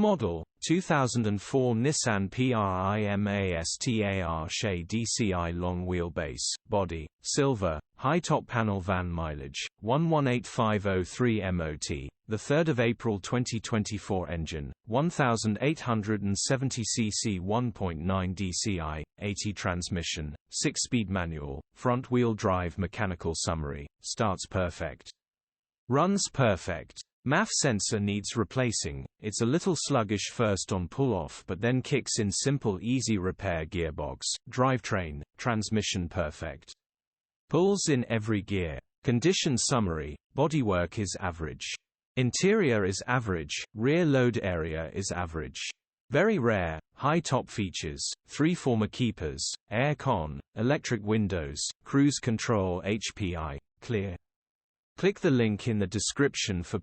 Model 2004 Nissan Primastar Dci long wheelbase, body silver, high top panel. Van mileage 118503 MOT. The 3rd of April 2024. Engine 1870 cc 1.9 DCI 80 transmission, 6-speed manual, front wheel drive. Mechanical summary: starts perfect, runs perfect. MAF sensor needs replacing, it's a little sluggish first on pull-off but then kicks in. Simple easy repair. Gearbox, drivetrain, transmission perfect. Pulls in every gear. Condition summary: bodywork is average. Interior is average, rear load area is average. Very rare, high top features, 3 former keepers, air con, electric windows, cruise control. HPI, clear. Click the link in the description for